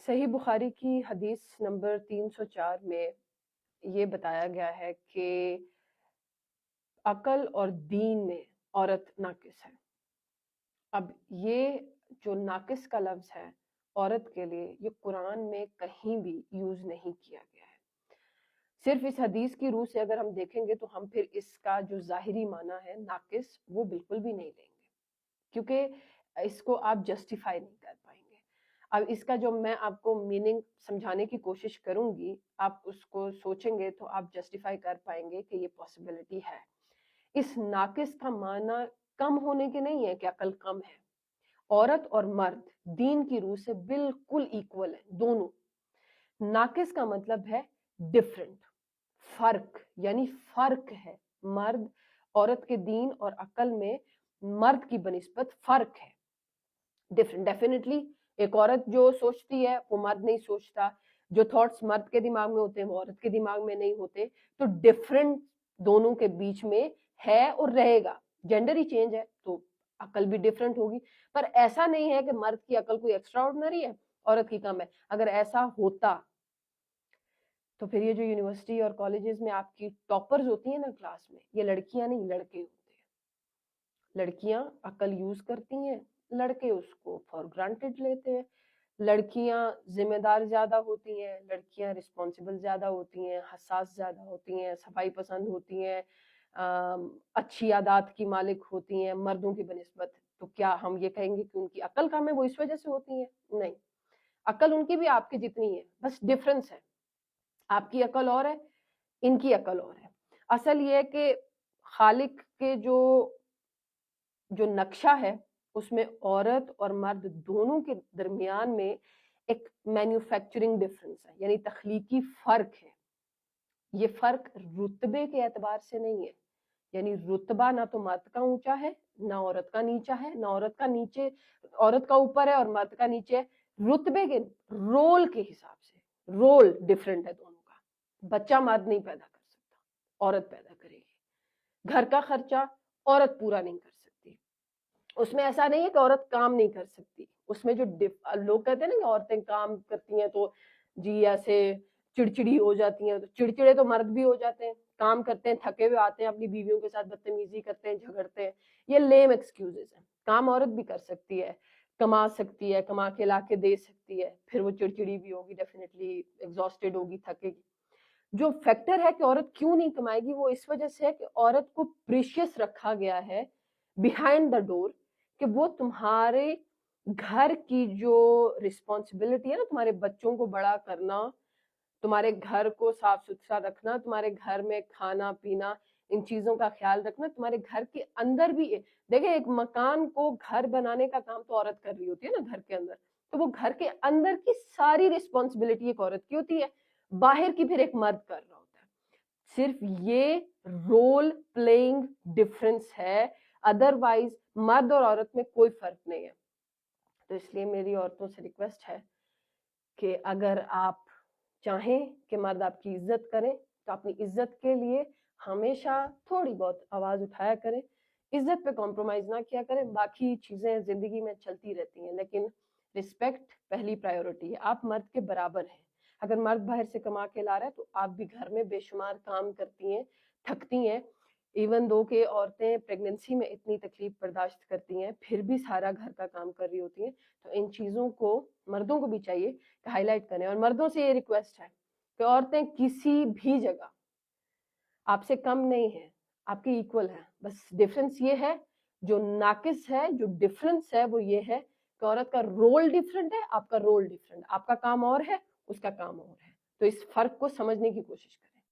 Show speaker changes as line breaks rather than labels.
صحیح بخاری کی حدیث نمبر 304 میں یہ بتایا گیا ہے کہ عقل اور دین میں عورت ناقص ہے۔ اب یہ جو ناقص کا لفظ ہے عورت کے لیے، یہ قرآن میں کہیں بھی یوز نہیں کیا گیا ہے۔ صرف اس حدیث کی روح سے اگر ہم دیکھیں گے تو ہم پھر اس کا جو ظاہری معنی ہے ناقص، وہ بالکل بھی نہیں لیں گے، کیونکہ اس کو آپ جسٹیفائی نہیں کر پائیں گے۔ اب اس کا جو میں آپ کو میننگ سمجھانے کی کوشش کروں گی، آپ اس کو سوچیں گے تو آپ جسٹیفائی کر پائیں گے کہ یہ پاسبلٹی ہے۔ اس ناقص کا معنی کم ہونے کے نہیں ہے کہ عقل کم ہے۔ عورت اور مرد دین کی روح سے بالکل ایکول ہیں، دونوں۔ ناقص کا مطلب ہے ڈفرنٹ، فرق، یعنی فرق ہے۔ مرد عورت کے دین اور عقل میں مرد کی بنسبت فرق ہے، ڈفرنٹ۔ ڈیفینیٹلی ایک عورت جو سوچتی ہے وہ مرد نہیں سوچتا، جو تھاٹس مرد کے دماغ میں ہوتے ہیں وہ عورت کے دماغ میں نہیں ہوتے، تو ڈفرنٹ دونوں کے بیچ میں ہے اور رہے گا۔ جینڈر ہی چینج ہے تو عقل بھی ڈفرنٹ ہوگی، پر ایسا نہیں ہے کہ مرد کی عقل کوئی ایکسٹرا آرڈنری ہے، عورت کی کم ہے۔ اگر ایسا ہوتا تو پھر یہ جو یونیورسٹی اور کالجز میں آپ کی ٹاپرز ہوتی ہیں نا کلاس میں، یہ لڑکیاں نہیں لڑکے ہوتے ہیں۔ لڑکیاں عقل یوز کرتی ہیں، لڑکے اس کو فار گرانٹیڈ لیتے ہیں۔ لڑکیاں ذمہ دار زیادہ ہوتی ہیں، لڑکیاں رسپانسبل زیادہ ہوتی ہیں، حساس زیادہ ہوتی ہیں، صفائی پسند ہوتی ہیں، اچھی عادات کی مالک ہوتی ہیں مردوں کی بنسبت۔ تو کیا ہم یہ کہیں گے کہ ان کی عقل کم ہے، وہ اس وجہ سے ہوتی ہیں؟ نہیں، عقل ان کی بھی آپ کی جتنی ہے، بس ڈفرنس ہے۔ آپ کی عقل اور ہے، ان کی عقل اور ہے۔ اصل یہ ہے کہ خالق کے جو نقشہ ہے اس میں عورت اور مرد دونوں کے درمیان میں ایک مینوفیکچرنگ ڈفرنس ہے، یعنی تخلیقی فرق ہے۔ یہ فرق رتبے کے اعتبار سے نہیں ہے، یعنی رتبہ نہ تو مرد کا اونچا ہے نہ عورت کا نیچا ہے، نہ عورت کا اوپر ہے اور مرد کا نیچے ہے۔ رتبے کے رول کے حساب سے رول ڈفرنٹ ہے دونوں کا۔ بچہ مرد نہیں پیدا کر سکتا، عورت پیدا کرے گی۔ گھر کا خرچہ عورت پورا نہیں کر سکتی۔ اس میں ایسا نہیں ہے کہ عورت کام نہیں کر سکتی، اس میں جو لوگ کہتے ہیں نا کہ عورتیں کام کرتی ہیں تو جی ایسے چڑچڑی ہو جاتی ہیں، تو چڑچڑے تو مرد بھی ہو جاتے ہیں، کام کرتے ہیں، تھکے ہوئے آتے ہیں، اپنی بیویوں کے ساتھ بدتمیزی کرتے ہیں، جھگڑتے ہیں۔ یہ لیم ایکسکیوزز ہیں۔ کام عورت بھی کر سکتی ہے، کما سکتی ہے، کما کے لا کے دے سکتی ہے، پھر وہ چڑچڑی بھی ہوگی، ڈیفینیٹلی ایگزاسٹڈ ہوگی، تھکے گی۔ جو فیکٹر ہے کہ عورت کیوں نہیں کمائے گی، وہ اس وجہ سے ہے کہ عورت کو پریشیس رکھا گیا ہے بیہائنڈ دا ڈور، کہ وہ تمہارے گھر کی جو رسپانسبلٹی ہے نا، تمہارے بچوں کو بڑا کرنا، تمہارے گھر کو صاف ستھرا رکھنا، تمہارے گھر میں کھانا پینا، ان چیزوں کا خیال رکھنا، تمہارے گھر کے اندر بھی دیکھیں ایک مکان کو گھر بنانے کا کام تو عورت کر رہی ہوتی ہے نا گھر کے اندر، تو وہ گھر کے اندر کی ساری رسپانسبلٹی ایک عورت کی ہوتی ہے، باہر کی پھر ایک مرد کر رہا ہوتا ہے۔ صرف یہ رول پلئنگ ڈفرنس ہے، ادروائز مرد اور عورت میں کوئی فرق نہیں ہے۔ تو اس لیے میری عورتوں سے ریکویسٹ ہے کہ اگر آپ چاہیں کہ مرد آپ کی عزت کریں تو اپنی عزت کے لیے ہمیشہ تھوڑی بہت آواز اٹھایا کریں، عزت پہ کمپرومائز نہ کیا کریں۔ باقی چیزیں زندگی میں چلتی رہتی ہیں، لیکن رسپیکٹ پہلی پرائیورٹی ہے۔ آپ مرد کے برابر ہیں۔ اگر مرد باہر سے کما کے لا رہا ہے تو آپ بھی گھر میں بے شمار کام کرتی ہیں، تھکتی ہیں۔ ایون دو کہ عورتیں پریگننسی میں اتنی تکلیف برداشت کرتی ہیں، پھر بھی سارا گھر کا کام کر رہی ہوتی ہیں۔ تو ان چیزوں کو مردوں کو بھی چاہیے کہ ہائی لائٹ کریں، اور مردوں سے یہ ریکویسٹ ہے کہ عورتیں کسی بھی جگہ آپ سے کم نہیں ہیں، آپ کی ایکول ہیں۔ بس ڈفرنس یہ ہے، جو ناقص ہے، جو ڈفرنس ہے وہ یہ ہے کہ عورت کا رول ڈفرنٹ ہے، آپ کا رول ڈفرنٹ، آپ کا کام اور ہے، اس کا کام اور ہے۔ تو اس فرق کو سمجھنے کی کوشش کریں۔